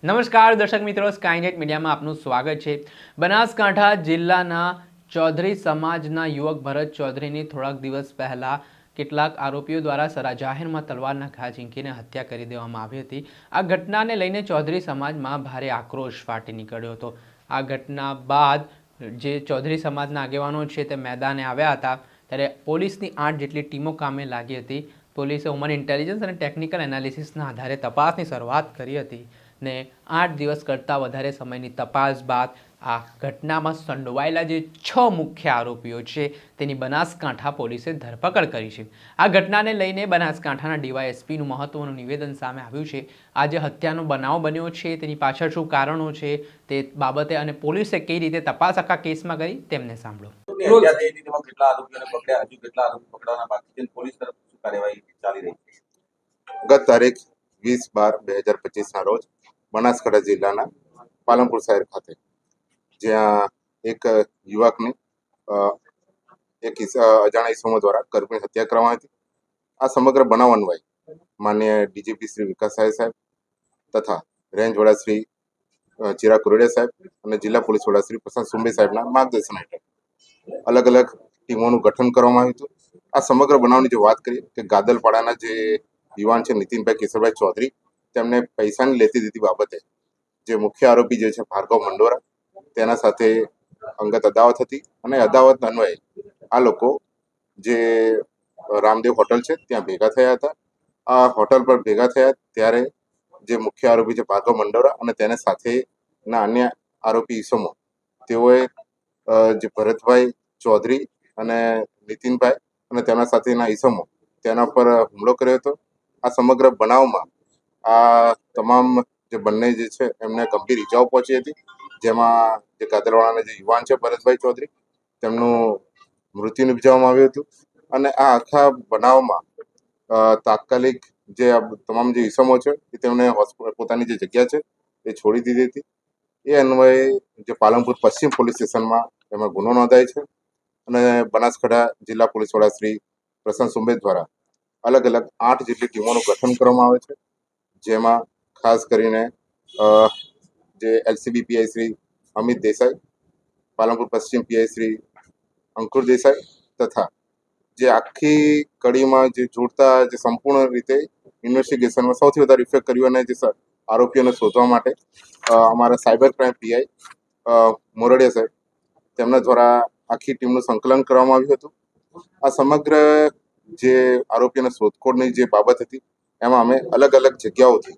નમસ્કાર દર્શક મિત્રો, સ્કાયનેટ મીડિયામાં આપનું સ્વાગત છે। બનાસકાંઠા જિલ્લાના ચૌધરી સમાજના યુવક ભરત ચૌધરીની થોડાક દિવસ પહેલા કેટલાક આરોપીઓ દ્વારા સરા જાહેરમાં તલવારના ઘા ઝીંકીને હત્યા કરી દેવામાં આવી હતી। આ ઘટનાને લઈને ચૌધરી સમાજમાં ભારે આક્રોશ ફાટી નીકળ્યો હતો। આ ઘટના બાદ જે ચૌધરી સમાજના આગેવાનો છે તે મેદાને આવ્યા હતા, ત્યારે પોલીસની 8 જેટલી ટીમો કામે લાગી હતી। પોલીસે હ્યુમન ઇન્ટેલિજન્સ અને ટેકનિકલ એનાલિસિસના આધારે તપાસની શરૂઆત કરી હતી ને 8 દિવસ કરતાં વધારે સમયની તપાસ બાદ આ ઘટનામાં સંડોવાયેલા જે 6 મુખ્ય આરોપીઓ છે તેની બનાસકાંઠા પોલીસે ધરપકડ કરી છે। આ ઘટનાને લઈને બનાસકાંઠાના ડીવાયએસપીનું મહત્વનું નિવેદન સામે આવ્યું છે। આ જે હત્યાનો બનાવ બન્યો છે તેની પાછળ શું કારણો છે તે બાબતે અને પોલીસે કઈ રીતે તપાસ આખા કેસમાં કરી તેમને સાંભળો। ગત તારીખ 20/12/2025 રોજ બનાસકાંઠા જિલ્લાના પાલનપુર શહેર ખાતે જ્યાં એક યુવકની એક અજાણ્યા ઇસમો દ્વારા કરપીણ હત્યા કરવામાં હતી। આ સમગ્ર બનાવ અન્વયે માનનીય ડીજીપી શ્રી વિકાસ સાહેબ તથા રેન્જ વડા શ્રી ચિરાગ કુરડિયા સાહેબ અને જિલ્લા પોલીસ વડા શ્રી પ્રશાંત સુંબે સાહેબના માર્ગદર્શન હેઠળ અલગ અલગ ટીમોનું ગઠન કરવામાં આવ્યું હતું। આ સમગ્ર બનાવની જો વાત કરીએ કે ગાદલપાડાના જે યુવાન છે નીતિનભાઈ કેશરભાઈ ચૌધરી, તેમને પૈસાની લેતી દીધી બાબતે જે મુખ્ય આરોપી જે છે ભાર્ગવ મંડોરા, તેના સાથે અંગત અદાવત હતી અને અદાવત અન્વયે આ લોકો જે રામદેવ હોટલ છે ત્યાં ભેગા થયા હતા। આ હોટલ પર ભેગા થયા ત્યારે જે મુખ્ય આરોપી છે ભાર્ગવ મંડોરા અને તેને સાથેના અન્ય આરોપી ઈસમો, તેઓએ જે ભરતભાઈ ચૌધરી અને નીતિનભાઈ અને તેના સાથેના ઈસમો તેના પર હુમલો કર્યો હતો। આ સમગ્ર બનાવમાં આ તમામ જે બંને જે છે એમને ગંભીર ઈજાઓ પહોંચી હતી, જેમાં જે ગાદરવાડાના જે યુવાન છે ભરતભાઈ ચૌધરી, તેમનું મૃત્યુ નિપજાવવામાં આવ્યું હતું અને આ આખા બનાવમાં તાત્કાલિક જે તમામ જે ઈસમો છે એ તેમને પોતાની જે જગ્યા છે એ છોડી દીધી હતી। એ અન્વયે જે પાલનપુર પશ્ચિમ પોલીસ સ્ટેશનમાં એમાં ગુનો નોંધાય છે અને બનાસકાંઠા જિલ્લા પોલીસ વડા શ્રી પ્રશાંત સુંબે દ્વારા અલગ અલગ 8 જેટલી ટીમોનું ગઠન કરવામાં આવે છે, જેમાં ખાસ કરીને જે એલસીબી પીઆઈ શ્રી અમિત દેસાઈ, પાલનપુર પશ્ચિમ પીઆઈ શ્રી અંકુર દેસાઈ તથા જે આખી કડીમાં જે જોડતા જે સંપૂર્ણ રીતે ઇન્વેસ્ટિગેશનમાં સૌથી વધારે ઇફેક્ટ કર્યું અને જે આરોપીઓને શોધવા માટે અમારા સાયબર ક્રાઇમ પીઆઈ મોરડિયા સાહેબ, તેમના દ્વારા આખી ટીમનું સંકલન કરવામાં આવ્યું હતું। આ સમગ્ર જે આરોપીઓને શોધખોળની જે બાબત હતી એમાં અમે અલગ અલગ જગ્યાઓથી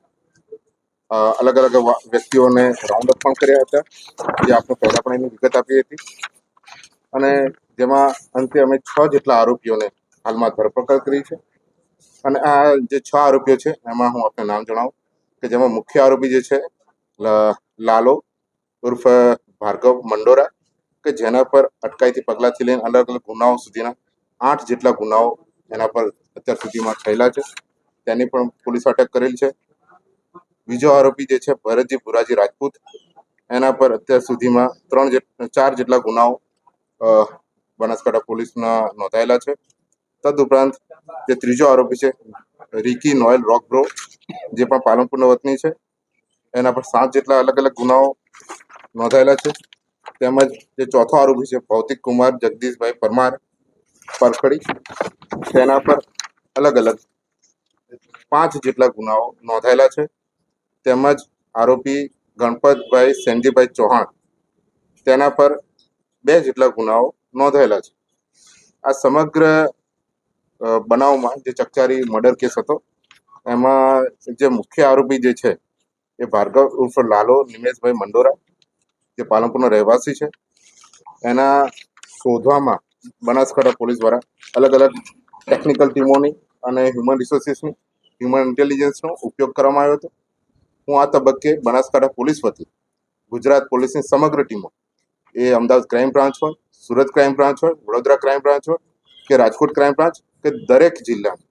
અલગ અલગ વ્યક્તિઓને રાઉન્ડ અપ પણ કર્યા હતા, જે આપણે પહેલા પણ એની વિગત આપી હતી અને જેમાં અંતે અમે 6 જેટલા આરોપીઓને હાલમાં ધરપકડ કરી છે। અને આ જે 6 આરોપીઓ છે એમાં હું આપને નામ જણાવું કે જેમાં મુખ્ય આરોપી જે છે લાલો ઉર્ફ ભાર્ગવ મંડોરા, કે જેના પર અટકાયતી પગલાંથી લઈને અલગ અલગ ગુનાઓ સુધીના 8 જેટલા ગુનાઓ એના પર અત્યાર સુધીમાં થયેલા છે, તેની પણ પોલીસ અટક કરેલ છે। બીજો આરોપી જે છે ભરતજી ભુરાજી રાજપૂત, એના પર અત્યાર સુધીમાં 4 જેટલા ગુનાઓ બનાસકાંઠા પોલીસના નોંધાયેલા છે। તદુપરાંત જે ત્રીજો આરોપી છે રિકી નોયલ રોકબ્રો, જે પણ પાલનપુરના વતની છે, એના પર 7 જેટલા અલગ અલગ ગુનાઓ નોંધાયેલા છે। તેમજ જે ચોથો આરોપી છે ભૌતિક કુમાર જગદીશભાઈ પરમાર પરખડી, તેના પર અલગ અલગ 5 જેટલા ગુનાઓ નોંધાયેલા છે। તેમજ આરોપી ગણપતભાઈ સેનજીભાઈ ચૌહાણ, તેના પર 2 જેટલા ગુનાઓ નોંધાયેલા છે। આ સમગ્ર બનાવમાં જે ચકચારી મર્ડર કેસ હતો એમાં જે મુખ્ય આરોપી જે છે એ ભાર્ગવ ઉર્ફ લાલો નિમેશભાઈ મંડોરા, જે પાલનપુરનો રહેવાસી છે, એના શોધવામાં બનાસકાંઠા પોલીસ દ્વારા અલગ અલગ ટેકનિકલ ટીમોની અને હ્યુમન રિસોર્સિસની હ્યુમન ઇન્ટેલિજન્સનો ઉપયોગ કરવામાં આવ્યો હતો। હું આ તબક્કે બનાસકાંઠા પોલીસ વતી ગુજરાત પોલીસની સમગ્ર ટીમો, એ અમદાવાદ ક્રાઇમ બ્રાન્ચ હોય, સુરત ક્રાઇમ બ્રાન્ચ હોય, વડોદરા ક્રાઇમ બ્રાન્ચ હોય કે રાજકોટ ક્રાઇમ બ્રાન્ચ, કે દરેક જિલ્લાની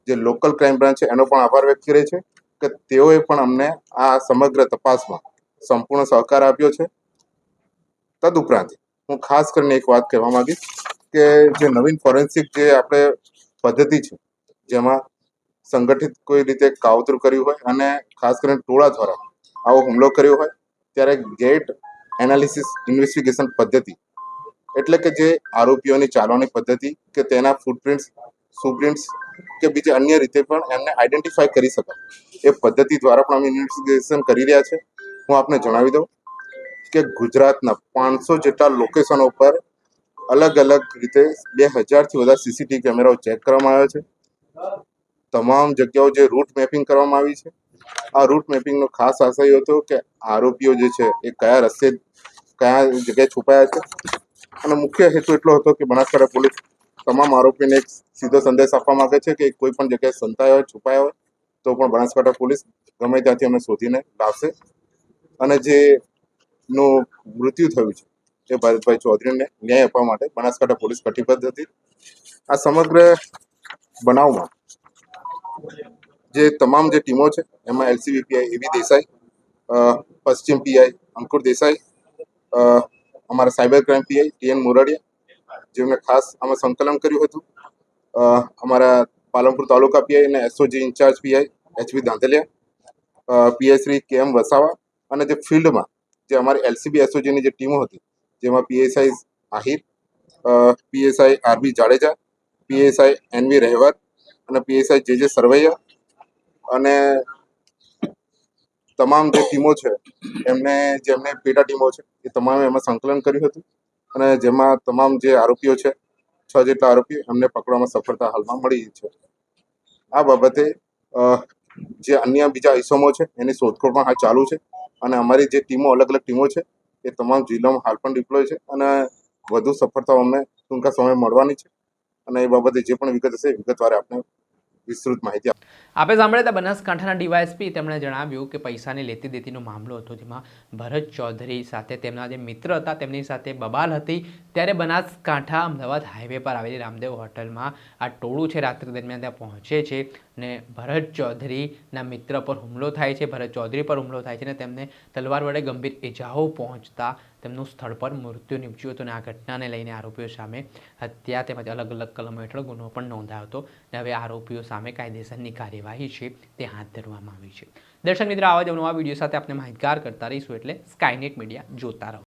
જે લોકલ ક્રાઇમ બ્રાન્ચ છે એનો પણ આભાર વ્યક્ત કરે છે કે તેઓએ પણ અમને આ સમગ્ર તપાસમાં સંપૂર્ણ સહકાર આપ્યો છે। તદુપરાંત હું ખાસ કરીને એક વાત કહેવા માંગીશ કે જે નવીન ફોરેન્સિક જે આપણે પદ્ધતિ છે, જેમાં સંગઠિત કોઈ રીતે કાવતરું કર્યું હોય અને ખાસ કરીને ટોળા દ્વારા આવો હુમલો કર્યો હોય ત્યારે ગેટ એનાલિસિસ ઇન્વેસ્ટિગેશન પદ્ધતિ એટલે કે જે આરોપીઓની ચાલવાની પદ્ધતિ કે તેના ફૂટપ્રિન્ટ્સ સુપ્રિન્ટ્સ કે બીજી અન્ય રીતે પણ એમને આઈડેન્ટિફાય કરી શકાય એ પદ્ધતિ દ્વારા પણ અમે ઇન્વેસ્ટિગેશન કરી રહ્યા છે. હું આપને જણાવી દઉં કે ગુજરાતના 500 જેટલા લોકેશનો પર અલગ અલગ રીતે 2000થી વધારે સીસીટીવી કેમેરાઓ ચેક કરવામાં આવ્યા છે. તમામ જગ્યાઓ જે રૂટ મેપિંગ કરવામાં આવી છે. આ રૂટ મેપિંગનો ખાસ આશય હતો કે આરોપીઓ જે છે એ કયા રસ્તે કયા જગ્યાએ છુપાયા છે અને મુખ્ય હેતુ એટલો હતો કે બનાસકાંઠા પોલીસ તમામ આરોપીને એક સીધો સંદેશ આપવા માંગે છે કે કોઈ પણ જગ્યાએ સંતાયા હોય છુપાયા હોય તો પણ બનાસકાંઠા પોલીસ ગમે ત્યાંથી અમે શોધીને લાવશે. અને જે નું મૃત્યુ થયું છે એ ભરતભાઈ ચૌધરીને ન્યાય આપવા માટે બનાસકાંઠા પોલીસ કટિબદ્ધ હતી. આ સમગ્ર બનાવમાં જે તમામ જે ટીમો છે એમાં એલસીબી પીઆઈ એવી દેસાઈ, પશ્ચિમ પીઆઈ અંકુર દેસાઈ, અમારા cyber crime PI TN Moradiya જેમણે ખાસ આમાં સંકલન કર્યું હતું, અમારા પાલનપુર તાલુકા પીઆઈ અને SOG in-charge PI HV Dantaliya, PI Shri KM Vasava અને જે ફિલ્ડમાં જે અમારી એલસીબી એસઓજીની જે ટીમો હતી જેમાં PSI Ahir, PSI R B Jadeja, PSI N V Rahevar અને પીએસઆઈ જે સરવૈયા અને તમામ જે ટીમો છે એમને જેમને પેટા ટીમો છે એ તમામે એમાં સંકલન કર્યું હતું અને જેમાં તમામ જે આરોપીઓ છે 6 જેટલા આરોપીઓ એમને પકડવામાં સફળતા હાલમાં મળી છે. આ બાબતે જે અન્ય બીજા ઇસમો છે એની શોધખોળ પણ હાલ ચાલુ છે અને અમારી જે ટીમો અલગ અલગ ટીમો છે એ તમામ જિલ્લામાં હાલ પણ ડિપ્લોય છે અને વધુ સફળતાઓ અમને ટૂંકા સમય મળવાની છે અને એ બાબતે જે પણ વિગત હશે વિગતવાર આપણે વિસ્તૃત માહિતી આપે સાંભળ્યા હતા બનાસકાંઠાના ડીવાયએસપી તેમણે જણાવ્યું કે પૈસાની લેતી દેતીનો મામલો હતો જેમાં ભરત ચૌધરી સાથે તેમના જે મિત્ર હતા તેમની સાથે બબાલ હતી. ત્યારે બનાસકાંઠા અમદાવાદ હાઈવે પર આવેલી રામદેવ હોટલમાં આ ટોળું છે રાત્રિ દરમિયાન ત્યાં પહોંચે છે અને ભરત ચૌધરીના મિત્ર પર હુમલો થાય છે. ભરત ચૌધરી પર હુમલો થાય છે અને તેમને તલવાર વડે ગંભીર ઇજાઓ પહોંચતા તેમનું સ્થળ પર મૃત્યુ નીપજ્યું હતું અને આ ઘટનાને લઈને આરોપીઓ સામે હત્યા તેમજ અલગ અલગ કલમો હેઠળ ગુનો પણ નોંધાયો હતો અને હવે આરોપીઓ સામે કાયદેસરની કાર્યવાહી છે તે હાથ ધરવામાં આવી છે. દર્શક મિત્રો, આવા જ નવા વિડીયો સાથે આપણે માહિતગાર કરતા રહીશું એટલે સ્કાયનેટ મીડિયા જોતા રહો.